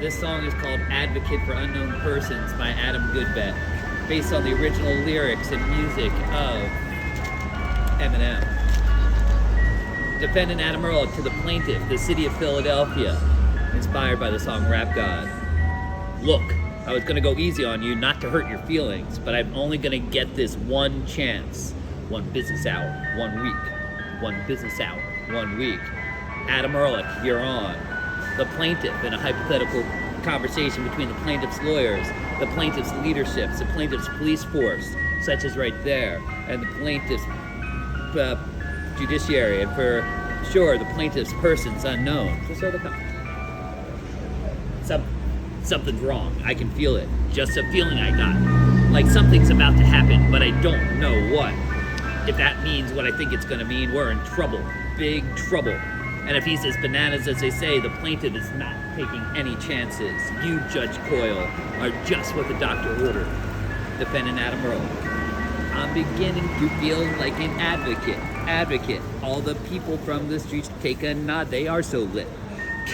This song is called Advocate for Unknown Persons by Adam Goodbet, based on the original lyrics and music of Eminem. Defendant Adam Ehrlich to the plaintiff, the city of Philadelphia, inspired by the song Rap God. Look, I was gonna go easy on you, not to hurt your feelings, but I'm only gonna get this one chance. One business hour, 1 week. One business hour, 1 week. Adam Ehrlich, you're on. The plaintiff, in a hypothetical conversation between the plaintiff's lawyers, the plaintiff's leaderships, the plaintiff's police force, such as right there, and the plaintiff's judiciary, and for sure, the plaintiff's persons unknown. Just so something's wrong. I can feel it. Just a feeling I got. Like something's about to happen, but I don't know what. If that means what I think it's gonna mean, we're in trouble. Big trouble. And if he's as bananas as they say, the plaintiff is not taking any chances. You, Judge Coyle, are just what the doctor ordered. Defendant Adam Ehrlich. I'm beginning to feel like an advocate. Advocate. All the people from the streets take a nod. They are so lit.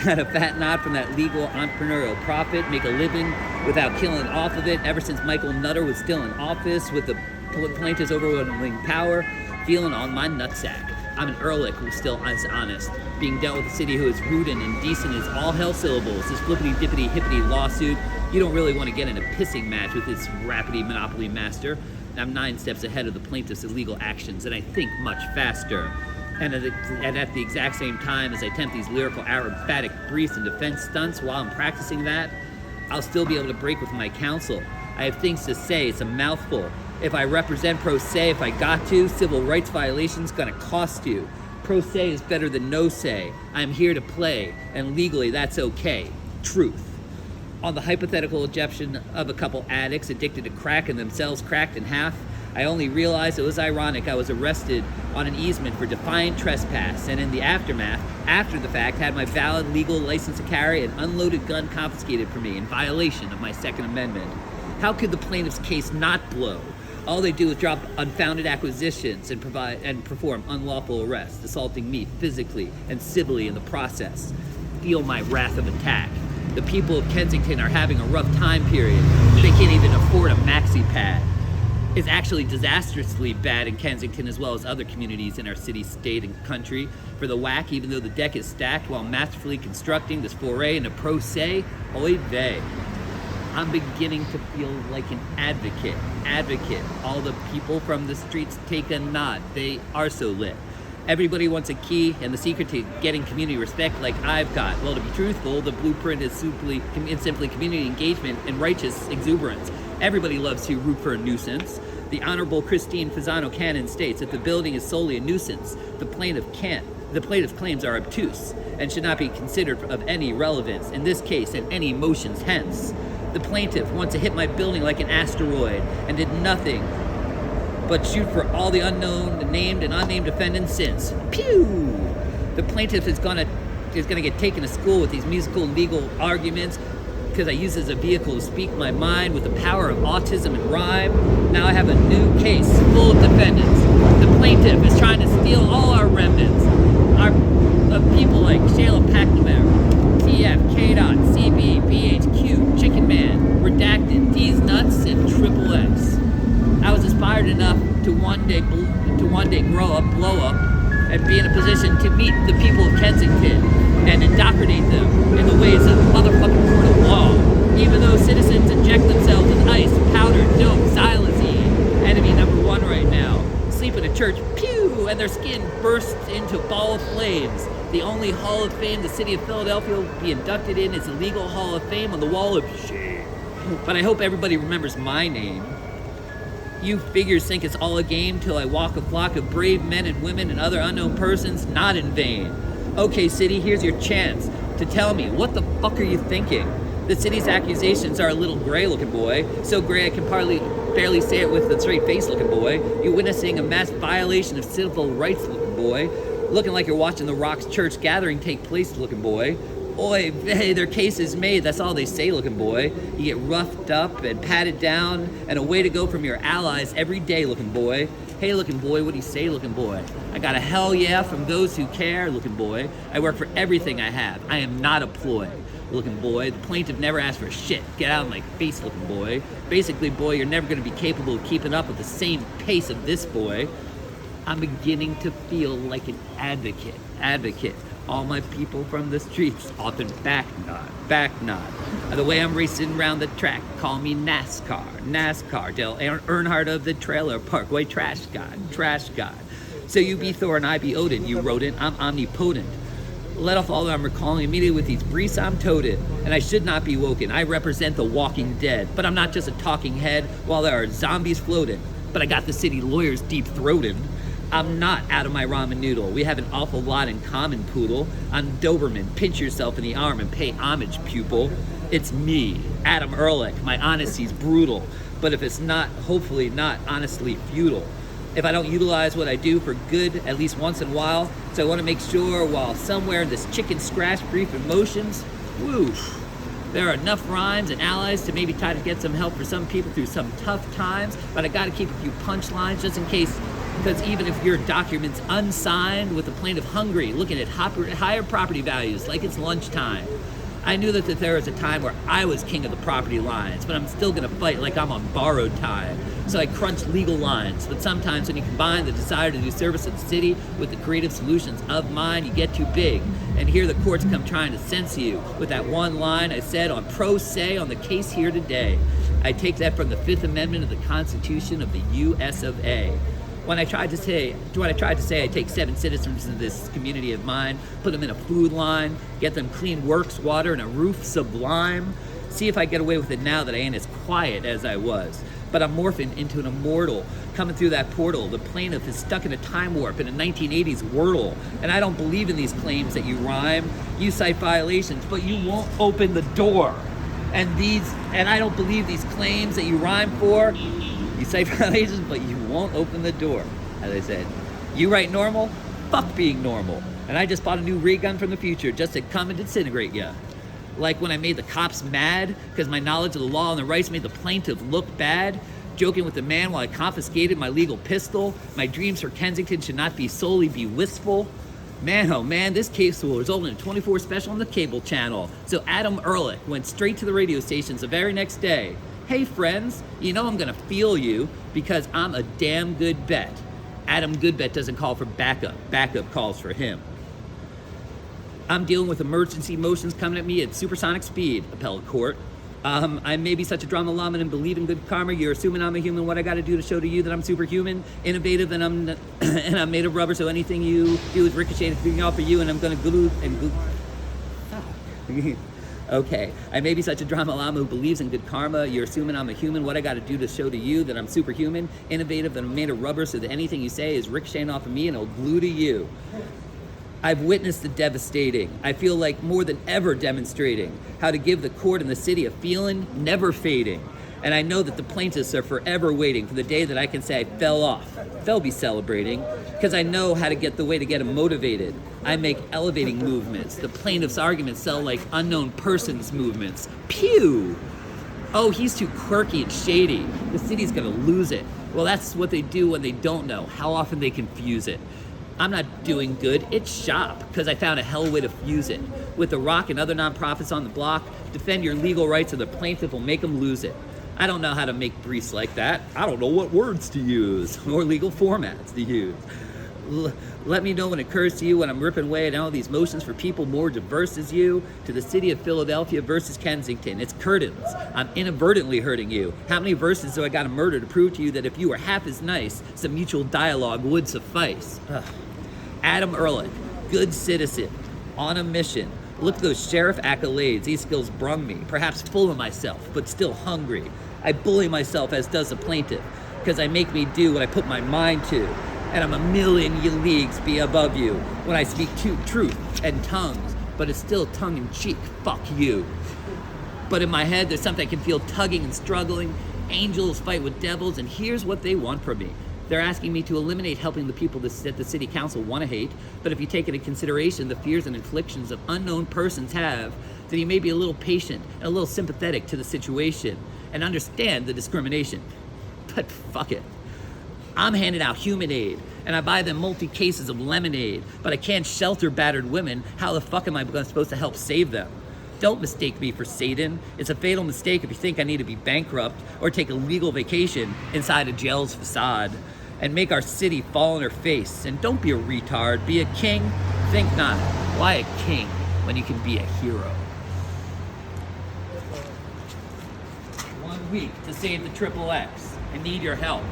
Got a fat nod from that legal entrepreneurial profit. Make a living without killing off of it. Ever since Michael Nutter was still in office with the plaintiff's overwhelming power, feeling on my nutsack. I'm an Ehrlich who's still honest, being dealt with a city who is rude and indecent as all hell syllables. This flippity-dippity-hippity lawsuit, you don't really want to get in a pissing match with this rapidy monopoly master. I'm 9 steps ahead of the plaintiff's illegal actions, and I think much faster. And at the exact same time as I attempt these lyrical aerobatic briefs and defense stunts while I'm practicing that, I'll still be able to break with my counsel. I have things to say, it's a mouthful. If I represent pro se, if I got to, civil rights violations gonna cost you. Pro se is better than no say. I'm here to play, and legally that's okay. Truth. On the hypothetical objection of a couple addicts addicted to crack and themselves cracked in half, I only realized it was ironic I was arrested on an easement for defiant trespass, and in the aftermath, after the fact, had my valid legal license to carry an unloaded gun confiscated from me in violation of my Second Amendment. How could the plaintiff's case not blow? All they do is drop unfounded acquisitions and perform unlawful arrests, assaulting me physically and civilly in the process. Feel my wrath of attack. The people of Kensington are having a rough time period. They can't even afford a maxi pad. It's actually disastrously bad in Kensington as well as other communities in our city, state, and country. For the whack, even though the deck is stacked while masterfully constructing this foray into pro se, oy vey. I'm beginning to feel like an advocate. Advocate. All the people from the streets take a nod. They are so lit. Everybody wants a key and the secret to getting community respect like I've got. Well, to be truthful, the blueprint is simply community engagement and righteous exuberance. Everybody loves to root for a nuisance. The Honorable Christine Fasano Cannon states that the building is solely a nuisance. The plaintiff's claims are obtuse and should not be considered of any relevance in this case and any motions hence. The plaintiff wants to hit my building like an asteroid and did nothing but shoot for all the unknown, the named and unnamed defendants since. Pew! The plaintiff is gonna get taken to school with these musical legal arguments because I use it as a vehicle to speak my mind with the power of autism and rhyme. Now I have a new case full of defendants. The plaintiff is trying to steal all our remnants. Of people like Shayla McNamara, TF, K-Dot, CB, BHQ, Chicken Man, Redacted, D's Nuts, and XXX. I was inspired enough to one day grow up, blow up, and be in a position to meet the people of Kensington and indoctrinate them in the ways of motherfucking court of law. Even though citizens inject themselves with ice, powder, dope, xylazine, enemy number 1 right now, sleep in a church, pew, and their skin bursts into ball of flames. The only Hall of Fame the city of Philadelphia will be inducted in is a legal Hall of Fame on the wall of shame. But I hope everybody remembers my name. You figures think it's all a game till I walk a flock of brave men and women and other unknown persons, not in vain. Okay, city, here's your chance to tell me, what the fuck are you thinking? The city's accusations are a little gray, looking boy. So gray I can barely say it with a straight face, looking boy. You're witnessing a mass violation of civil rights, looking boy. Looking like you're watching the Rock's church gathering take place, looking boy. Oy vey, their case is made, that's all they say, looking boy. You get roughed up and patted down and away to go from your allies every day, looking boy. Hey, looking boy, what do you say, looking boy? I got a hell yeah from those who care, looking boy. I work for everything I have. I am not a ploy. looking boy. The plaintiff never asked for shit. Get out of my face, looking boy. Basically, boy, you're never going to be capable of keeping up with the same pace of this boy. I'm beginning to feel like an advocate. All my people from the streets often back nod. The way I'm racing around the track, call me NASCAR. Dale Earnhardt of the Trailer Parkway, trash god. So you be Thor and I be Odin, you rodent, I'm omnipotent. Let off all that I'm recalling immediately with these briefs I'm toted, and I should not be woken. I represent the walking dead, but I'm not just a talking head while there are zombies floating, but I got the city lawyers deep-throated. I'm not out of my ramen noodle. We have an awful lot in common, poodle. I'm Doberman. Pinch yourself in the arm and pay homage, pupil. It's me, Adam Ehrlich. My honesty's brutal, but if it's not, hopefully not honestly futile. If I don't utilize what I do for good at least once in a while, so I want to make sure while somewhere in this chicken scratch brief emotions, whoosh, there are enough rhymes and allies to maybe try to get some help for some people through some tough times, but I gotta keep a few punchlines just in case, because even if your document's unsigned with the plaintiff hungry, looking at higher property values like it's lunchtime, I knew that there was a time where I was king of the property lines, but I'm still gonna fight like I'm on borrowed time. So I crunch legal lines, but sometimes when you combine the desire to do service to the city with the creative solutions of mine, you get too big. And here the courts come trying to censor you with that one line I said on pro se on the case here today. I take that from the Fifth Amendment of the Constitution of the US of A. When I tried to say I take 7 citizens of this community of mine, put them in a food line, get them clean works water and a roof sublime, see if I get away with it now that I ain't as quiet as I was. But I'm morphing into an immortal, coming through that portal. The plaintiff is stuck in a time warp in a 1980s wordle, and I don't believe in these claims that you rhyme. You cite violations, but you won't open the door. And I don't believe these claims that you rhyme for. You cite violations, but you won't open the door. As I said, you write normal? Fuck being normal. And I just bought a new ray gun from the future just to come and disintegrate ya. Like when I made the cops mad because my knowledge of the law and the rights made the plaintiff look bad, joking with the man while I confiscated my legal pistol. My dreams for Kensington should not be solely be wistful. Man, oh man, this case will result in a 24 special on the cable channel. So Adam Ehrlich went straight to the radio stations the very next day. Hey friends, you know I'm gonna feel you because I'm a damn good bet. Adam Goodbet doesn't call for backup. Backup calls for him. I'm dealing with emergency motions coming at me at supersonic speed, appellate court. I may be such a drama llama and believe in good karma. You're assuming I'm a human. What I got to do to show to you that I'm superhuman, innovative, and I'm made of rubber. So anything you do is ricocheted through off of you, and I'm gonna glue and glue. Okay, I may be such a drama llama who believes in good karma. You're assuming I'm a human. What I got to do to show to you that I'm superhuman, innovative, and I'm made of rubber. So that anything you say is ricocheting off of me, and it'll glue to you. I've witnessed the devastating. I feel like more than ever demonstrating how to give the court and the city a feeling never fading. And I know that the plaintiffs are forever waiting for the day that I can say I fell off. They'll be celebrating because I know how to get the way to get them motivated. I make elevating movements. The plaintiff's arguments sell like unknown persons movements. Pew! Oh, he's too quirky and shady. The city's gonna lose it. Well, that's what they do when they don't know how often they confuse it. I'm not doing good, it's shop, because I found a hell way to fuse it. With The Rock and other nonprofits on the block, defend your legal rights or the plaintiff will make them lose it. I don't know how to make briefs like that. I don't know what words to use or legal formats to use. Let me know when it occurs to you when I'm ripping away at all these motions for people more diverse as you, to the city of Philadelphia versus Kensington. It's curtains. I'm inadvertently hurting you. How many verses do I gotta murder to prove to you that if you were half as nice, some mutual dialogue would suffice? Adam Ehrlich, good citizen, on a mission. Look at those sheriff accolades these skills brung me, perhaps full of myself, but still hungry. I bully myself as does the plaintiff, because I make me do what I put my mind to. And I'm a million leagues be above you when I speak truth and tongues, but it's still tongue-in-cheek, fuck you. But in my head, there's something I can feel tugging and struggling. Angels fight with devils, and here's what they want from me. They're asking me to eliminate helping the people that the city council want to hate, but if you take into consideration the fears and inflictions of unknown persons have, then you may be a little patient and a little sympathetic to the situation and understand the discrimination. But fuck it. I'm handing out human aid, and I buy them multi-cases of lemonade, but I can't shelter battered women. How the fuck am I supposed to help save them? Don't mistake me for Satan. It's a fatal mistake if you think I need to be bankrupt or take a legal vacation inside a jail's facade and make our city fall on her face. And don't be a retard, be a king. Think not. Why a king when you can be a hero? 1 week to save the XXX. I need your help.